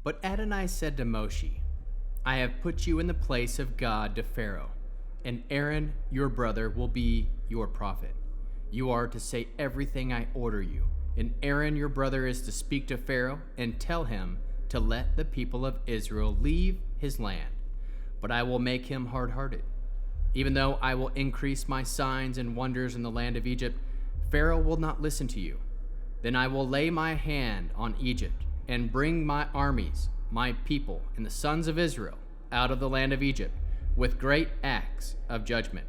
But Adonai said to Moshe, I have put you in the place of God to Pharaoh, and Aaron, your brother, will be your prophet. You are to say everything I order you, and Aaron, your brother, is to speak to Pharaoh and tell him to let the people of Israel leave his land. But I will make him hard-hearted. Even though I will increase my signs and wonders in the land of Egypt, Pharaoh will not listen to you. Then I will lay my hand on Egypt and bring my armies, my people, and the sons of Israel out of the land of Egypt with great acts of judgment.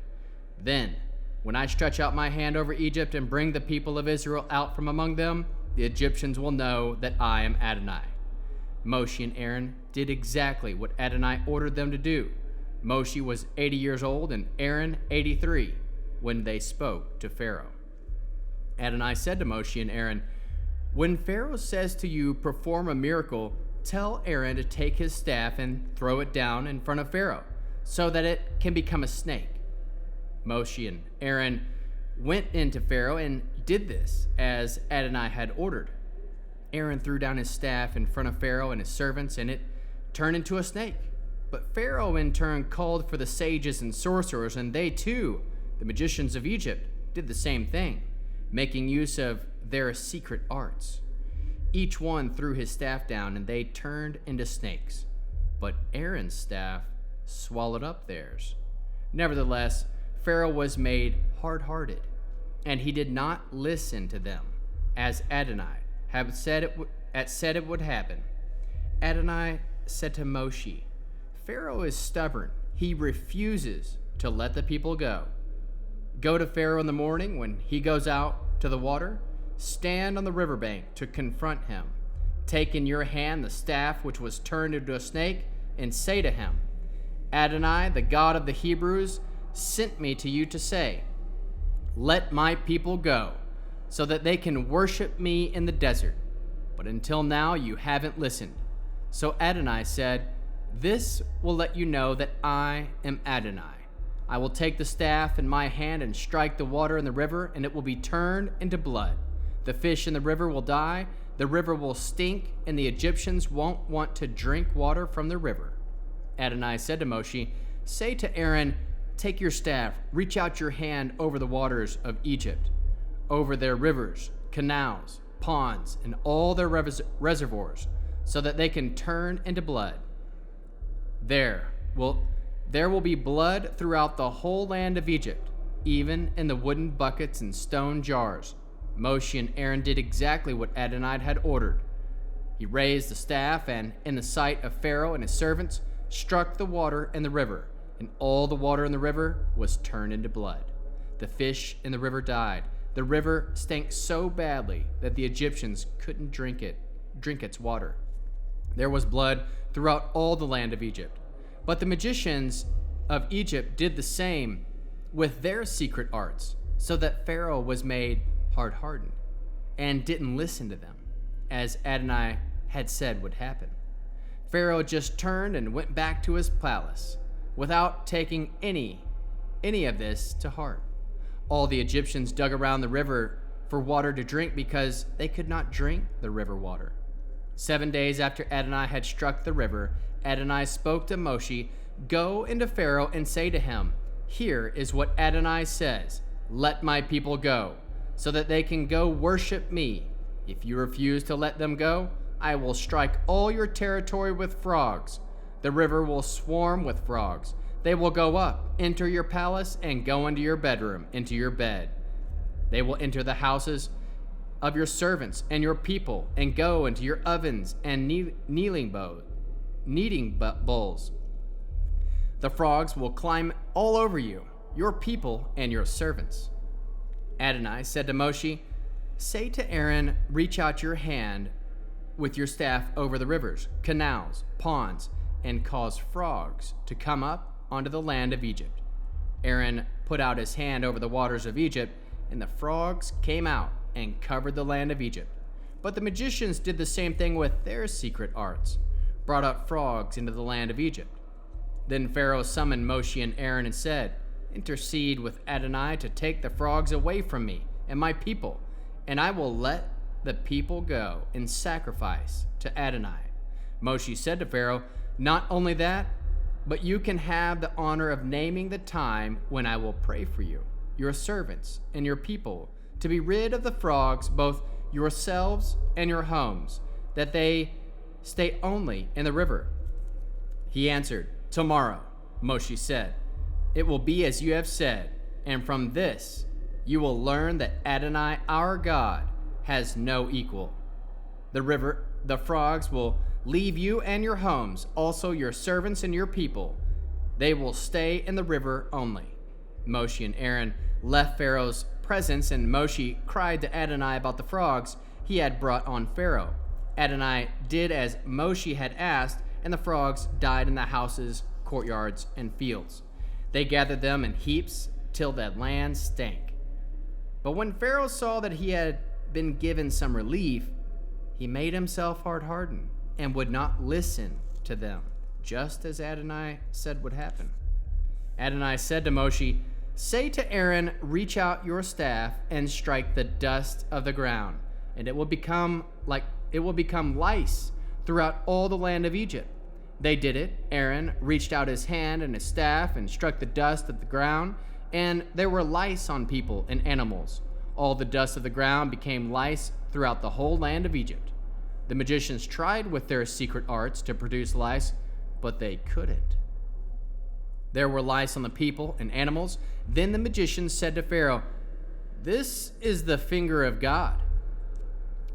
Then, when I stretch out my hand over Egypt and bring the people of Israel out from among them, the Egyptians will know that I am Adonai. Moshe and Aaron did exactly what Adonai ordered them to do. Moshe was 80 years old and Aaron 83 when they spoke to Pharaoh. Adonai said to Moshe and Aaron, When Pharaoh says to you, perform a miracle, tell Aaron to take his staff and throw it down in front of Pharaoh, so that it can become a snake. Moshe and Aaron went into Pharaoh and did this as Adonai had ordered. Aaron threw down his staff in front of Pharaoh and his servants, and it turned into a snake. But Pharaoh in turn called for the sages and sorcerers, and they too, the magicians of Egypt, did the same thing, making use of their secret arts. Each one threw his staff down, and they turned into snakes. But Aaron's staff swallowed up theirs. Nevertheless, Pharaoh was made hard-hearted, and he did not listen to them, as Adonai had said it would happen. Adonai said to Moshe, Pharaoh is stubborn. He refuses to let the people go. Go to Pharaoh in the morning when he goes out to the water. Stand on the riverbank to confront him. Take in your hand the staff which was turned into a snake, and say to him, Adonai, the God of the Hebrews, sent me to you to say, Let my people go, so that they can worship me in the desert. But until now you haven't listened. So Adonai said, This will let you know that I am Adonai. I will take the staff in my hand and strike the water in the river, and it will be turned into blood. The fish in the river will die, the river will stink, and the Egyptians won't want to drink water from the river. Adonai said to Moshe, Say to Aaron, Take your staff, reach out your hand over the waters of Egypt, over their rivers, canals, ponds, and all their reservoirs, so that they can turn into blood. There will be blood throughout the whole land of Egypt, even in the wooden buckets and stone jars. Moshe and Aaron did exactly what Adonai had ordered. He raised the staff and, in the sight of Pharaoh and his servants, struck the water in the river, and all the water in the river was turned into blood. The fish in the river died. The river stank so badly that the Egyptians couldn't drink its water. There was blood throughout all the land of Egypt. But the magicians of Egypt did the same with their secret arts, so that Pharaoh was made hard-hardened and didn't listen to them, as Adonai had said would happen. Pharaoh just turned and went back to his palace without taking any of this to heart. All the Egyptians dug around the river for water to drink because they could not drink the river water. 7 days after Adonai had struck the river, Adonai spoke to Moshe, Go into Pharaoh and say to him, Here is what Adonai says, Let my people go, so that they can go worship me. If you refuse to let them go, I will strike all your territory with frogs. The river will swarm with frogs. They will go up, enter your palace, and go into your bedroom, into your bed. They will enter the houses of your servants and your people, and go into your ovens and kneading bowls. The frogs will climb all over you, your people, and your servants. Adonai said to Moshe, Say to Aaron, reach out your hand with your staff over the rivers, canals, ponds, and cause frogs to come up onto the land of Egypt. Aaron put out his hand over the waters of Egypt, and the frogs came out and covered the land of Egypt. But the magicians did the same thing with their secret arts, brought up frogs into the land of Egypt. Then Pharaoh summoned Moshe and Aaron and said, Intercede with Adonai to take the frogs away from me and my people, and I will let the people go and sacrifice to Adonai. Moshe said to Pharaoh, "Not only that, but you can have the honor of naming the time when I will pray for you, your servants, and your people, to be rid of the frogs, both yourselves and your homes, that they stay only in the river." He answered, "Tomorrow." Moshe said, "It will be as you have said, and from this you will learn that Adonai, our God, has no equal. The frogs will leave you and your homes, also your servants and your people. They will stay in the river only." Moshe and Aaron left Pharaoh's presence, and Moshe cried to Adonai about the frogs he had brought on Pharaoh. Adonai did as Moshe had asked, and the frogs died in the houses, courtyards, and fields. They gathered them in heaps till the land stank. But when Pharaoh saw that he had been given some relief, he made himself hard-hearted and would not listen to them, just as Adonai said would happen. Adonai said to Moshe, "Say to Aaron, reach out your staff and strike the dust of the ground, and it will become lice throughout all the land of Egypt." They did it. Aaron reached out his hand and his staff and struck the dust of the ground, and there were lice on people and animals. All the dust of the ground became lice throughout the whole land of Egypt. The magicians tried with their secret arts to produce lice, but they couldn't. There were lice on the people and animals. Then the magicians said to Pharaoh, "This is the finger of God."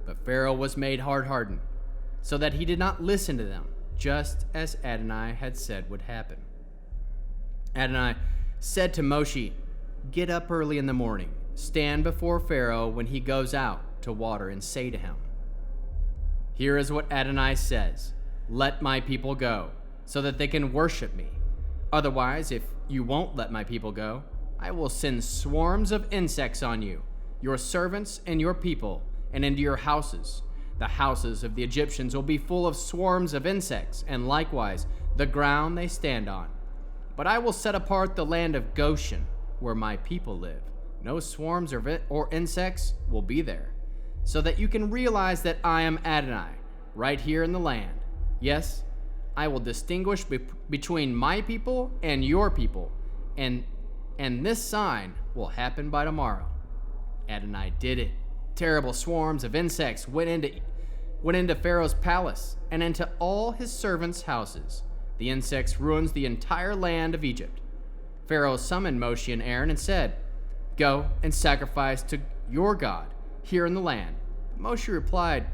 But Pharaoh was made hard-hearted, so that he did not listen to them, just as Adonai had said would happen. Adonai said to Moshe, "Get up early in the morning, stand before Pharaoh when he goes out to water, and say to him, 'Here is what Adonai says, let my people go, so that they can worship me. Otherwise, if you won't let my people go, I will send swarms of insects on you, your servants and your people, and into your houses. The houses of the Egyptians will be full of swarms of insects, and likewise the ground they stand on. But I will set apart the land of Goshen, where my people live. No swarms or insects will be there, so that you can realize that I am Adonai, right here in the land. Yes, I will distinguish between my people and your people, and this sign will happen by tomorrow.' Adonai did it. Terrible swarms of insects went into Pharaoh's palace and into all his servants' houses. The insects ruined the entire land of Egypt. Pharaoh summoned Moshe and Aaron and said, 'Go and sacrifice to your God here in the land.' Moshe replied,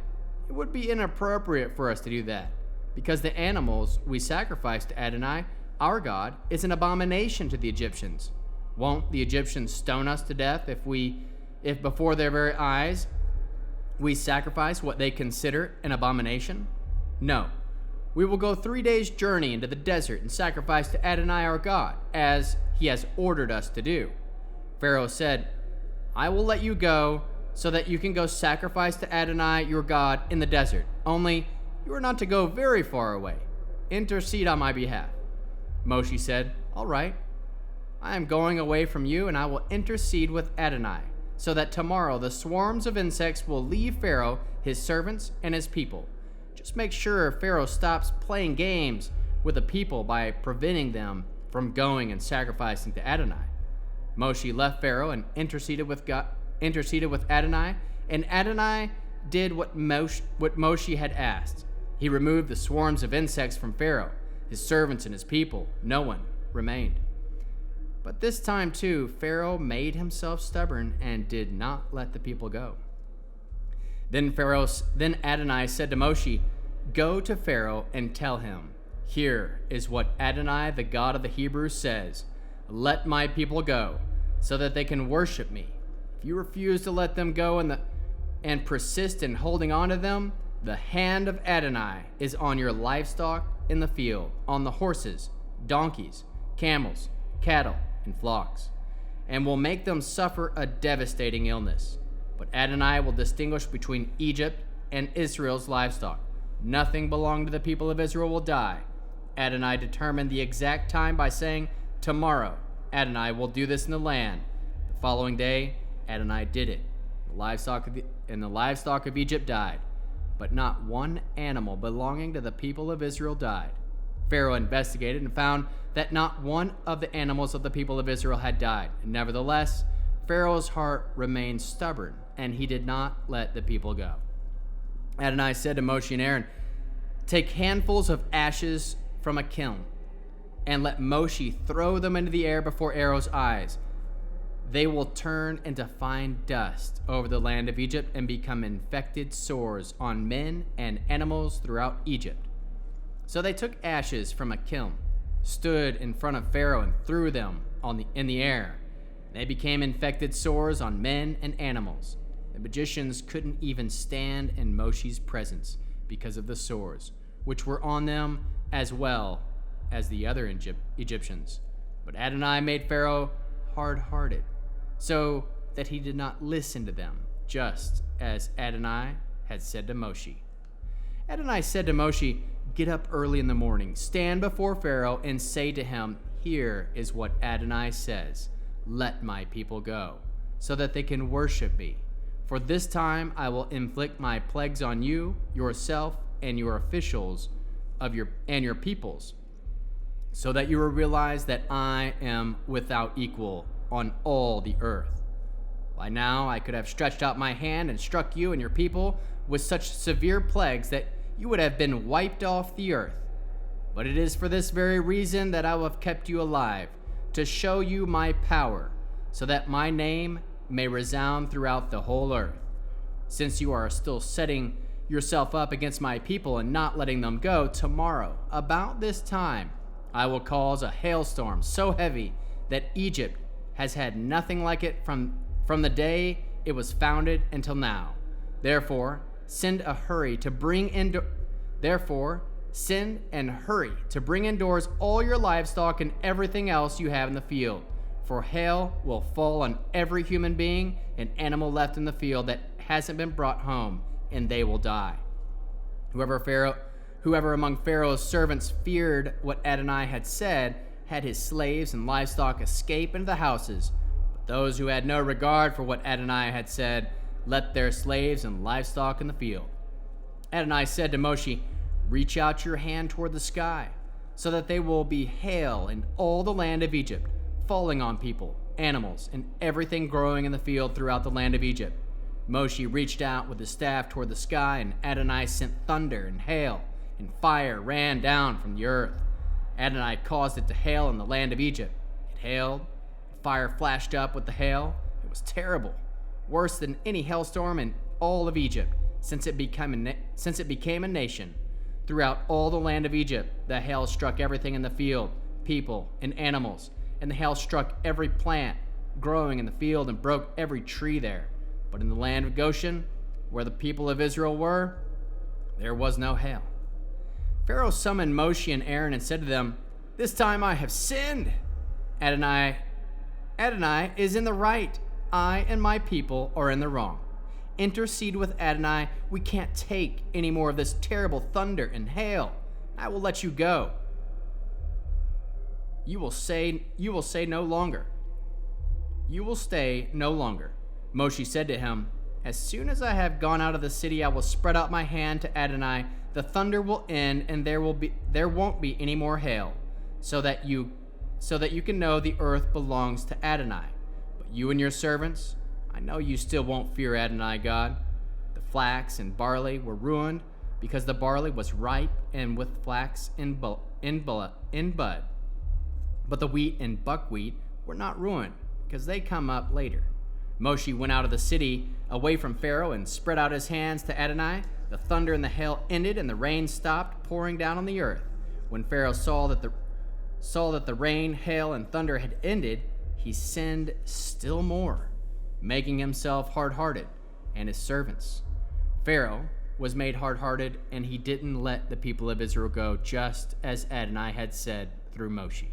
'It would be inappropriate for us to do that, because the animals we sacrifice to Adonai, our God, is an abomination to the Egyptians. Won't the Egyptians stone us to death if before their very eyes we sacrifice what they consider an abomination? No, we will go 3 days' journey into the desert and sacrifice to Adonai our God, as he has ordered us to do.' Pharaoh said, 'I will let you go so that you can go sacrifice to Adonai your God in the desert. Only you are not to go very far away. Intercede on my behalf.' Moshe said, 'All right, I am going away from you, and I will intercede with Adonai, so that tomorrow the swarms of insects will leave Pharaoh, his servants, and his people. Just make sure Pharaoh stops playing games with the people by preventing them from going and sacrificing to Adonai.' Moshe left Pharaoh and interceded with Adonai, and Adonai did what Moshe had asked. He removed the swarms of insects from Pharaoh, his servants, and his people. No one remained. But this time, too, Pharaoh made himself stubborn and did not let the people go. Then Adonai said to Moshe, 'Go to Pharaoh and tell him, here is what Adonai, the God of the Hebrews, says. Let my people go, so that they can worship me. If you refuse to let them go and persist in holding on to them, the hand of Adonai is on your livestock in the field, on the horses, donkeys, camels, cattle, and flocks, and will make them suffer a devastating illness. But Adonai will distinguish between Egypt and Israel's livestock. Nothing belonging to the people of Israel will die. Adonai determined the exact time by saying, tomorrow Adonai will do this in the land. The following day, Adonai did it. The livestock of Egypt died. but not one animal belonging to the people of Israel died. Pharaoh investigated and found that not one of the animals of the people of Israel had died. Nevertheless, Pharaoh's heart remained stubborn, and he did not let the people go. Adonai said to Moshe and Aaron, "Take handfuls of ashes from a kiln, and let Moshe throw them into the air before Pharaoh's eyes. They will turn into fine dust over the land of Egypt and become infected sores on men and animals throughout Egypt." So they took ashes from a kiln, stood in front of Pharaoh, and threw them in the air. They became infected sores on men and animals. The magicians couldn't even stand in Moshe's presence because of the sores, which were on them as well as the other Egyptians. But Adonai made Pharaoh hard-hearted, so that he did not listen to them, just as Adonai had said to Moshe. Adonai said to Moshe, "Get up early in the morning, stand before Pharaoh, and say to him, 'Here is what Adonai says. Let my people go, so that they can worship me. For this time I will inflict my plagues on you, yourself, and your officials and your peoples, so that you will realize that I am without equal on all the earth. By now I could have stretched out my hand and struck you and your people with such severe plagues that you would have been wiped off the earth. But it is for this very reason that I will have kept you alive, to show you my power, so that my name may resound throughout the whole earth. Since you are still setting yourself up against my people and not letting them go, tomorrow, about this time, I will cause a hailstorm so heavy that Egypt has had nothing like it from the day it was founded until now. Therefore, send and hurry to bring indoors all your livestock and everything else you have in the field. For hail will fall on every human being and animal left in the field that hasn't been brought home, and they will die." Whoever among Pharaoh's servants feared what Adonai had said had his slaves and livestock escape into the houses. But those who had no regard for what Adonai had said left their slaves and livestock in the field. Adonai said to Moshe, "Reach out your hand toward the sky, so that there will be hail in all the land of Egypt, falling on people, animals, and everything growing in the field throughout the land of Egypt." Moshe reached out with his staff toward the sky, and Adonai sent thunder and hail, and fire ran down from the earth. Adonai caused it to hail in the land of Egypt. It hailed, fire flashed up with the hail. It was terrible, worse than any hailstorm in all of Egypt, since it became a nation. Throughout all the land of Egypt, the hail struck everything in the field, people and animals, and the hail struck every plant growing in the field and broke every tree there. But in the land of Goshen, where the people of Israel were, there was no hail. Pharaoh summoned Moshe and Aaron and said to them, "This time I have sinned. Adonai is in the right. I and my people are in the wrong. Intercede with Adonai. We can't take any more of this terrible thunder and hail. I will let you go. You will stay no longer. Moshe said to him, "As soon as I have gone out of the city, I will spread out my hand to Adonai. The thunder will end, and there won't be any more hail, so that you can know the earth belongs to Adonai. But you and your servants, I know you still won't fear Adonai God." The flax and barley were ruined because the barley was ripe and with flax in bud. But the wheat and buckwheat were not ruined because they come up later. Moshe went out of the city away from Pharaoh and spread out his hands to Adonai. The thunder and the hail ended, and the rain stopped pouring down on the earth. When Pharaoh saw that the rain, hail, and thunder had ended, he sinned still more, making himself hard-hearted and his servants. Pharaoh was made hard-hearted, and he didn't let the people of Israel go, just as Adonai had said through Moshe.